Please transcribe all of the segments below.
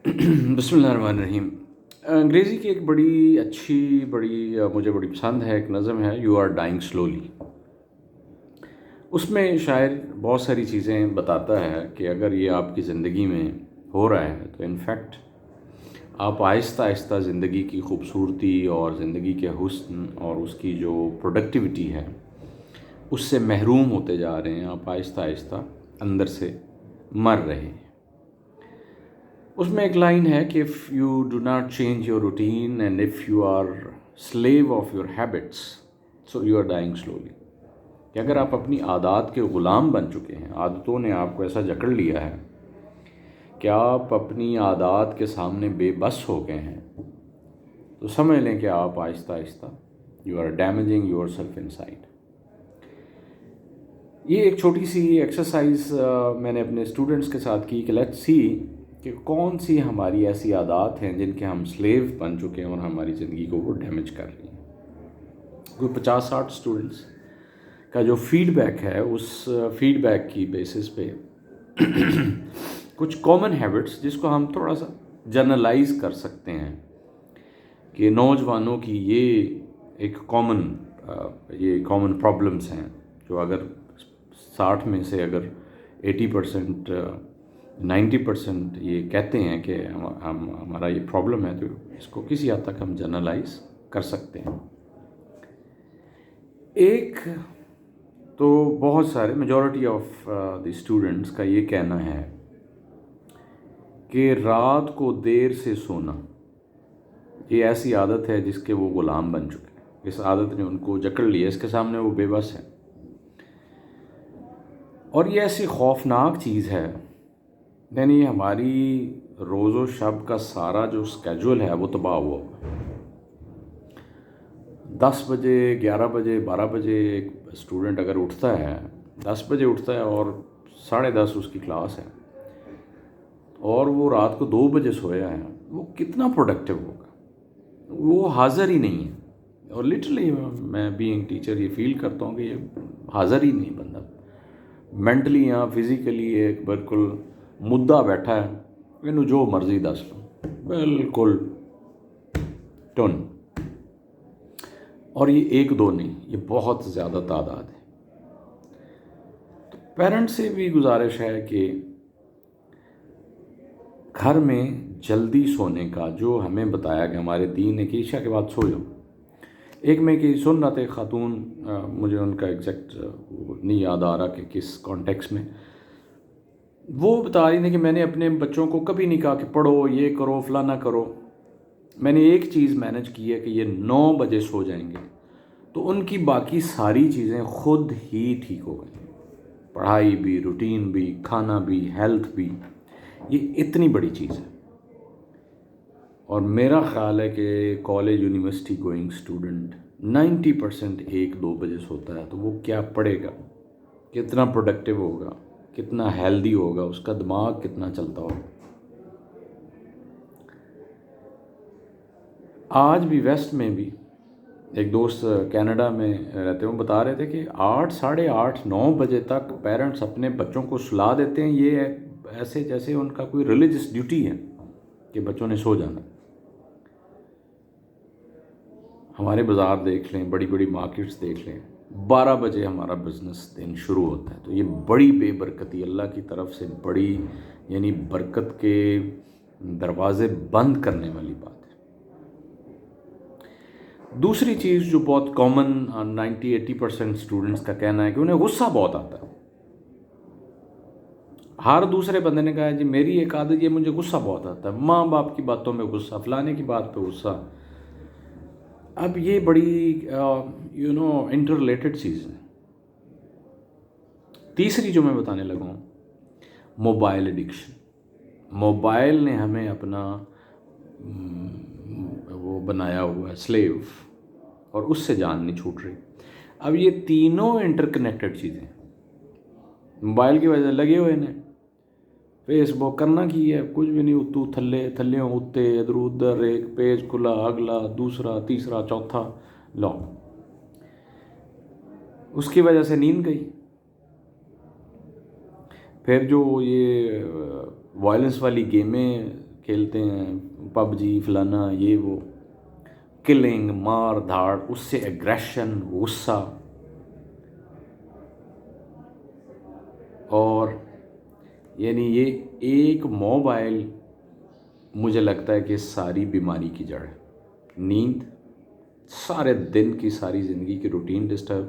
بسم اللہ الرحمن الرحیم۔ انگریزی کی ایک مجھے بڑی پسند ہے، ایک نظم ہے، یو آر ڈائنگ سلولی۔ اس میں شاعر بہت ساری چیزیں بتاتا ہے کہ اگر یہ آپ کی زندگی میں ہو رہا ہے تو انفیکٹ آپ آہستہ آہستہ زندگی کی خوبصورتی اور زندگی کے حسن اور اس کی جو پروڈکٹیوٹی ہے اس سے محروم ہوتے جا رہے ہیں، آپ آہستہ آہستہ اندر سے مر رہے ہیں۔ اس میں ایک لائن ہے کہ if you do not change your routine and if you are slave of your habits so you are dying slowly, کہ اگر آپ اپنی عادات کے غلام بن چکے ہیں، عادتوں نے آپ کو ایسا جکڑ لیا ہے کہ آپ اپنی عادات کے سامنے بے بس ہو گئے ہیں، تو سمجھ لیں کہ آپ آہستہ آہستہ you are damaging yourself inside. یہ ایک چھوٹی سی ایکسرسائز میں نے اپنے اسٹوڈنٹس کے ساتھ کی کہ لیٹس سی کہ کون سی ہماری ایسی عادات ہیں جن کے ہم سلیو بن چکے ہیں اور ہماری زندگی کو وہ ڈیمیج کر رہی ہیں۔ کوئی 50-60 اسٹوڈنٹس کا جو فیڈ بیک ہے، اس فیڈ بیک کی بیسس پہ کچھ کامن ہیبٹس جس کو ہم تھوڑا سا جنرلائز کر سکتے ہیں کہ نوجوانوں کی یہ کامن پرابلمس ہیں، جو اگر 60 میں سے اگر 80%، 90% یہ کہتے ہیں کہ ہمارا یہ پرابلم ہے، تو اس کو کسی حد تک ہم جنرلائز کر سکتے ہیں۔ ایک تو بہت سارے میجورٹی آف دی اسٹوڈنٹس کا یہ کہنا ہے کہ رات کو دیر سے سونا یہ ایسی عادت ہے جس کے وہ غلام بن چکے ہیں، اس عادت نے ان کو جکڑ لیا، اس کے سامنے وہ بے بس ہیں، اور یہ ایسی خوفناک چیز ہے، یعنی ہماری روز و شب کا سارا جو اسکیجول ہے وہ تباہ ہوا ہوا ہے۔ 10 بجے، 11 بجے، 12 بجے ایک اسٹوڈنٹ اگر اٹھتا ہے، 10 بجے اٹھتا ہے اور 10:30 اس کی کلاس ہے، اور وہ رات کو 2 بجے سویا ہے، وہ کتنا پروڈکٹیو ہوگا؟ وہ حاضر ہی نہیں ہے۔ اور لٹرلی میں بینگ ٹیچر یہ فیل کرتا ہوں کہ یہ حاضر ہی نہیں بندہ، مینٹلی یا فزیکلی ایک بالکل مدعا بیٹھا ہے، انہوں جو مرضی دس لو، بالکل ٹن۔ اور یہ ایک دو نہیں، یہ بہت زیادہ تعداد ہے۔ تو پیرنٹ سے بھی گزارش ہے کہ گھر میں جلدی سونے کا جو ہمیں بتایا کہ ہمارے دین نے کہ عشاء کے بعد سو جاؤ۔ ایک میں کہ سن رہا تھا ایک خاتون، مجھے ان کا ایگزیکٹ نہیں یاد آ رہا کہ کس کانٹیکس میں، وہ بتا رہی تھی کہ میں نے اپنے بچوں کو کبھی نہیں کہا کہ پڑھو، یہ کرو، فلانا کرو، میں نے ایک چیز مینج کی ہے کہ یہ 9 بجے سو جائیں گے، تو ان کی باقی ساری چیزیں خود ہی ٹھیک ہو گئیں، پڑھائی بھی، روٹین بھی، کھانا بھی، ہیلتھ بھی۔ یہ اتنی بڑی چیز ہے، اور میرا خیال ہے کہ کالج یونیورسٹی گوئنگ اسٹوڈنٹ 90% 1-2 بجے سوتا ہے، تو وہ کیا پڑھے گا، کتنا پروڈکٹیو ہوگا، کتنا ہیلدی ہوگا، اس کا دماغ کتنا چلتا ہوگا۔ آج بھی ویسٹ میں بھی ایک دوست کینیڈا میں رہتے ہیں، وہ بتا رہے تھے کہ 8، 8:30، 9 بجے تک پیرنٹس اپنے بچوں کو سلا دیتے ہیں، یہ ایسے جیسے ان کا کوئی ریلیجس ڈیوٹی ہے کہ بچوں نے سو جانا۔ ہمارے بازار دیکھ لیں، بڑی بڑی مارکیٹس دیکھ لیں، 12 بجے ہمارا بزنس دن شروع ہوتا ہے، تو یہ بڑی بے برکتی، اللہ کی طرف سے بڑی، یعنی برکت کے دروازے بند کرنے والی بات ہے۔ دوسری چیز جو بہت کامن 90-80% اسٹوڈنٹس کا کہنا ہے کہ انہیں غصہ بہت آتا ہے۔ ہر دوسرے بندے نے کہا جی میری ایک عادت یہ، مجھے غصہ بہت آتا ہے، ماں باپ کی باتوں میں غصہ، فلانے کی بات پہ غصہ۔ اب یہ بڑی انٹر ریلیٹڈ چیز ہے۔ تیسری جو میں بتانے لگا ہوں، موبائل ایڈکشن۔ موبائل نے ہمیں اپنا وہ بنایا ہوا ہے سلیو، اور اس سے جان نہیں چھوٹ رہی۔ اب یہ تینوں انٹر کنیکٹڈ چیزیں موبائل کی وجہ سے لگے ہوئے ہیں، فیس بک کرنا کی ہے، کچھ بھی نہیں، اتو تھلے تھلے اتے، ادھر ادھر، ایک پیج کھلا، اگلا، دوسرا، تیسرا، چوتھا، لو، اس کی وجہ سے نیند گئی۔ پھر جو یہ وائلنس والی گیمیں کھیلتے ہیں پب جی فلانا یہ وہ، کلنگ مار دھاڑ، اس سے ایگریشن غصہ، اور یعنی یہ ایک موبائل مجھے لگتا ہے کہ ساری بیماری کی جڑ ہے۔ نیند، سارے دن کی ساری زندگی کی روٹین ڈسٹرب،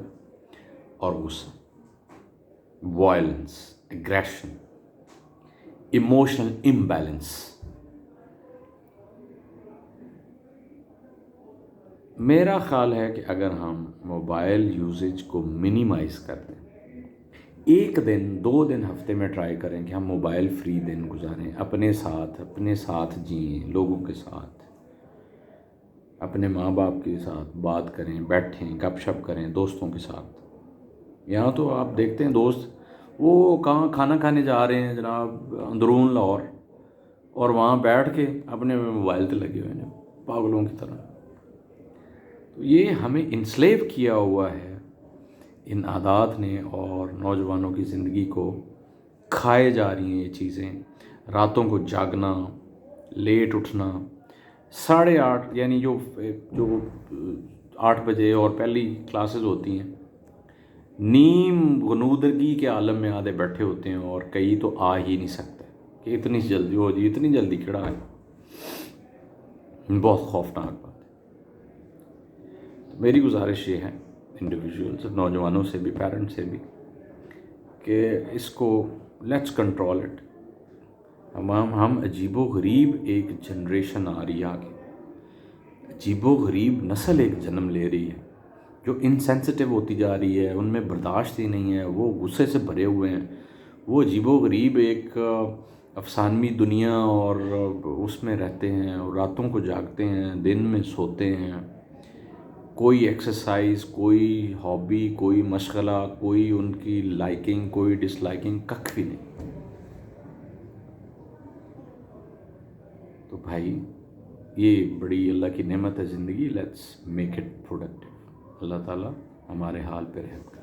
اور غصہ، وائلنس، ایگریشن، ایموشنل امبیلنس۔ میرا خیال ہے کہ اگر ہم موبائل یوزیج کو منیمائز کر دیں، ایک دن 2 دن ہفتے میں ٹرائی کریں کہ ہم موبائل فری دن گزاریں، اپنے ساتھ جئیں، لوگوں کے ساتھ، اپنے ماں باپ کے ساتھ بات کریں، بیٹھیں، گپ شپ کریں دوستوں کے ساتھ۔ یہاں تو آپ دیکھتے ہیں دوست وہ کہاں کھانا کھانے جا رہے ہیں جناب اندرون لاہور، اور وہاں بیٹھ کے اپنے موبائل پہ لگے ہوئے ہیں پاگلوں کی طرح۔ تو یہ ہمیں انسلیو کیا ہوا ہے ان عادات نے، اور نوجوانوں کی زندگی کو کھائے جا رہی ہیں یہ چیزیں۔ راتوں کو جاگنا، لیٹ اٹھنا، 8:30 یعنی جو 8 بجے اور پہلی کلاسز ہوتی ہیں، نیم غنودگی کے عالم میں آدھے بیٹھے ہوتے ہیں، اور کئی تو آ ہی نہیں سکتے کہ اتنی جلدی ہو جی، اتنی جلدی کھڑا ہے۔ بہت خوفناک بات ہے۔ میری گزارش یہ ہے انڈیویجولز، نوجوانوں سے بھی، پیرنٹس سے بھی، کہ اس کو لیٹس کنٹرول اٹ۔ ہم عجیب و غریب ایک جنریشن آ رہی ہے آگے، عجیب و غریب نسل ایک جنم لے رہی ہے جو انسینسٹیو ہوتی جا رہی ہے، ان میں برداشت ہی نہیں ہے، وہ غصے سے بھرے ہوئے ہیں، وہ عجیب و غریب ایک افسانوی دنیا اور اس میں رہتے ہیں، اور راتوں کو جاگتے ہیں، دن میں سوتے ہیں، کوئی ایکسرسائز، کوئی ہابی، کوئی مشغلہ، کوئی ان کی لائکنگ، کوئی ڈس لائکنگ، ککھ بھی نہیں۔ تو بھائی یہ بڑی اللہ کی نعمت ہے زندگی، لیٹس میک اٹ پروڈکٹیو۔ اللہ تعالیٰ ہمارے حال پہ رحم کرے۔